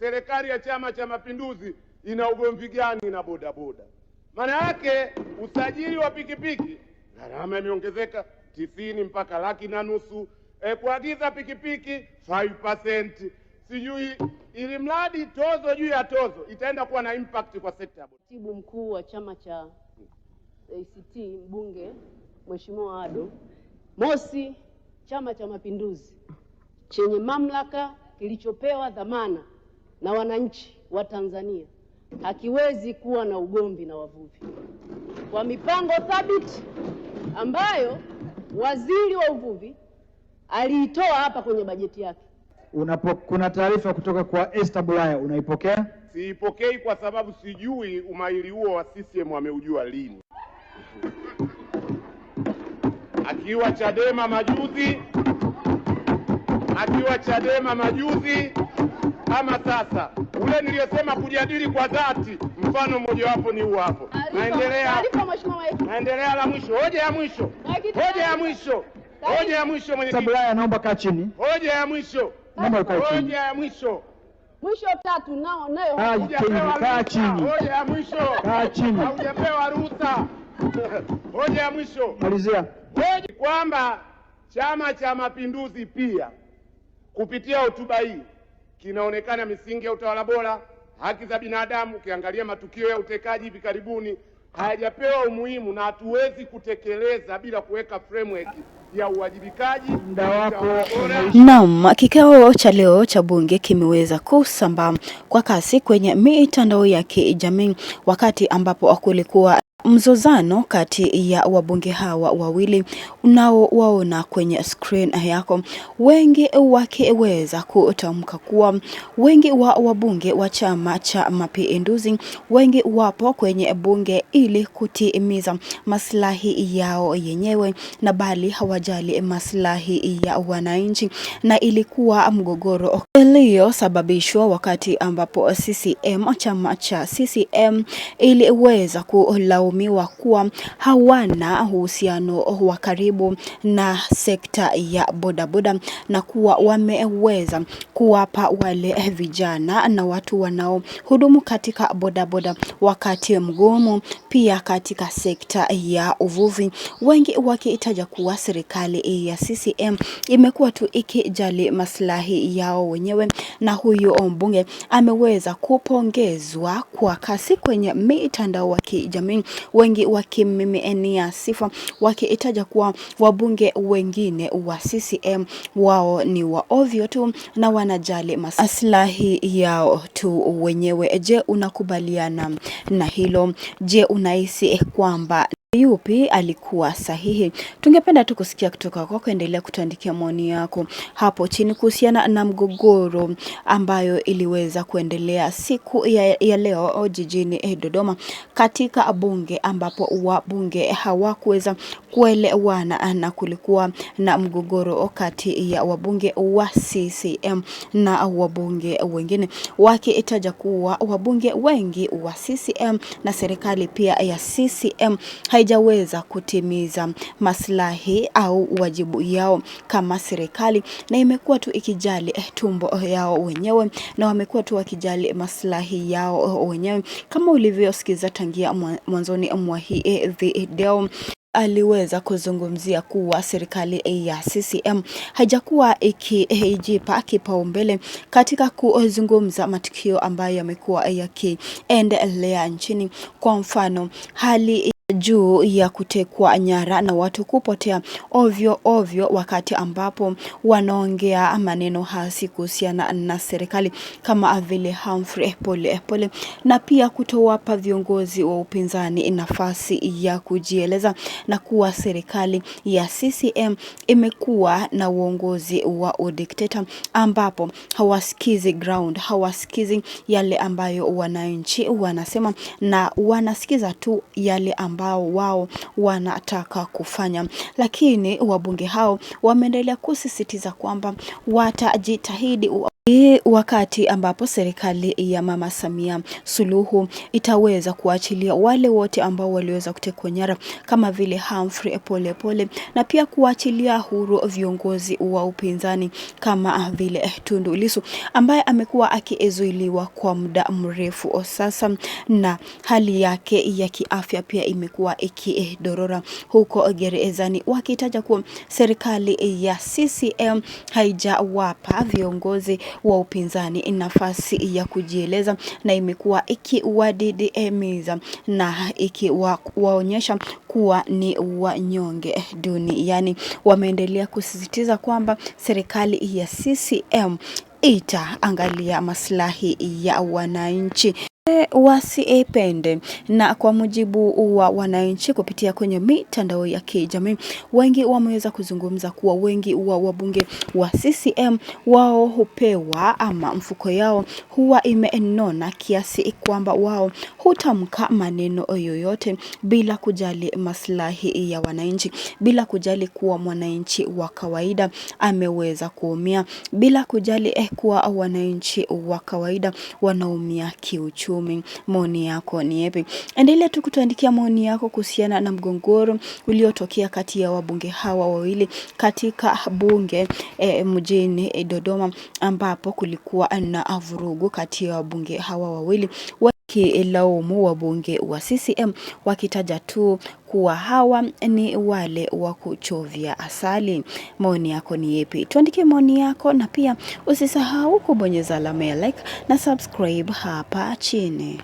serikali ya Chama cha Mapinduzi ina ugomvi gani na bodaboda? Maana yake usajili wa pikipiki gharama imeongezeka 90 mpaka 1,500,000. Kuagiza pikipiki 5%. Sijui ili mradi tozo juu ya tozo itaenda kuwa na impact kwa sekta. Katibu mkuu wa chama cha ACT mbunge Mheshimiwa Ado, mosi, Chama cha Mapinduzi chenye mamlaka kilichopewa dhamana na wananchi wa Tanzania hakiwezi kuwa na ugomvi na wavuvi. Kwa mipango thabiti ambayo waziri wa uvuvi aliitoa hapa kwenye bajeti yake. Kuna taarifa kutoka kwa Esther Bulaya, unaipokea? Siipokei kwa sababu sijui umahiri huo wa CCM ameujua lini. Akiwa Chadema majuzi ama sasa. Ule niliyosema kujadili kwa dhati, mfano mmoja wapo ni huu hapo. Naendelea la mwisho, hoja ya mwisho mwenyekiti. Bulaya, naomba kaa chini. Hoja ya mwisho. Mwisho tatu nao nayo. Kaa chini. Hoja ya mwisho. Kaa chini. Haujapewa ruhusa. Hoja ya mwisho. Malizia. Hoja kwamba Chama cha Mapinduzi pia kupitia hotuba hii kinaonekana misingi ya utawala bora, haki za binadamu, ukiangalia matukio ya utekaji hivi karibuni hayajapewa umuhimu na hatuwezi kutekeleza bila kuweka framework ya uwajibikaji. Naam, kikao cha leo cha bunge kimeweza kusambaa kwa kasi kwenye mitandao ya kijamii wakati ambapo kulikuwa mzozano kati ya wabunge hawa wawili unaowaona kwenye screen yako, wengi wakiweza kutamka kuwa wengi wa wabunge wa Chama cha Mapinduzi wengi wapo kwenye bunge ili kutimiza maslahi yao yenyewe na bali hawajali maslahi ya wananchi, na ilikuwa mgogoro iliyosababishwa wakati ambapo chama cha CCM iliweza kulaumiwa kuwa hawana uhusiano wa karibu na sekta ya bodaboda na kuwa wameweza kuwapa wale vijana na watu wanaohudumu katika bodaboda wakati mgumu, pia katika sekta ya uvuvi, wengi wakiitaja kuwa serikali ya CCM imekuwa tu ikijali maslahi yao wenyewe. Na huyu mbunge ameweza kupongezwa kwa kasi kwenye mitandao wa kijamii, wengi wakimiminia sifa wakiitaja kuwa wabunge wengine wa CCM wao ni wa ovyo tu na wanajali maslahi yao tu wenyewe. Je, unakubaliana na hilo? Je, unahisi kwamba yupi alikuwa sahihi? Tungependa tu kusikia kutoka kwako. Endelea kutuandikia maoni yako hapo chini kuhusiana na mgogoro ambayo iliweza kuendelea siku ya leo jijini Dodoma katika bunge, ambapo wabunge hawakuweza kuelewana na kulikuwa na mgogoro kati ya wabunge wa CCM na wabunge wengine, wakiitaja kuwa wabunge wengi wa CCM na serikali pia ya CCM haijaweza kutimiza maslahi au wajibu yao kama serikali, na imekuwa tu ikijali tumbo yao wenyewe na wamekuwa tu wakijali maslahi yao wenyewe. Kama ulivyosikiza tangia mwanzoni mwa hii video, aliweza kuzungumzia kuwa serikali ya CCM haijakuwa ikijipa kipaumbele katika kuzungumza matukio ambayo yamekuwa yakiendelea nchini. Kwa mfano, hali juu ya kutekwa nyara na watu kupotea ovyo wakati ambapo wanaongea maneno hasi kuhusiana na serikali kama vile Humphrey Polepole, na pia kutowapa viongozi wa upinzani nafasi ya kujieleza, na kuwa serikali ya CCM imekuwa na uongozi wa udikteta ambapo hawasikizi ground, hawasikizi yale ambayo wananchi wanasema na wanasikiza tu yale ambayo ambao wao wanataka kufanya, lakini wabunge hao wameendelea kusisitiza kwamba watajitahidi wakati ambapo serikali ya Mama Samia Suluhu itaweza kuachilia wale wote ambao waliweza kutekwa nyara kama vile Humphrey Polepole, na pia kuachilia huru viongozi wa upinzani kama vile Tundu Lissu ambaye amekuwa akizuiliwa kwa muda mrefu sasa, na hali yake ya kiafya pia imekuwa ikidorora huko gerezani, wakitaja kuwa serikali ya CCM haijawapa viongozi wa upinzani nafasi ya kujieleza, na imekuwa ikiwadidimiza na ikiwaonyesha kuwa ni wanyonge duniani. Wameendelea kusisitiza kwamba serikali ya CCM itaangalia maslahi ya wananchi wasiepende. Na kwa mujibu wa wananchi kupitia kwenye mitandao ya kijamii, wengi wameweza kuzungumza kuwa wengi wa wabunge wa CCM wao hupewa ama mfuko yao huwa imenona kiasi kwamba wao hutamka maneno yoyote bila kujali maslahi ya wananchi, bila kujali kuwa mwananchi wa kawaida ameweza kuumia, bila kujali kuwa wananchi wa kawaida wanaumia kiuchumi. Maoni yako ni yapi? Endelea tu kutuandikia maoni yako kuhusiana na mgogoro uliotokea kati ya wabunge hawa wawili katika bunge mjini Dodoma, ambapo kulikuwa na vurugu kati ya wabunge hawa wawili, wakilaumu wabunge wa CCM wakitaja tu kuwa hawa ni wale wa kuchovya asali. Maoni yako ni yapi? Tuandikie maoni yako, na pia usisahau kubonyeza alama ya like na subscribe hapa chini.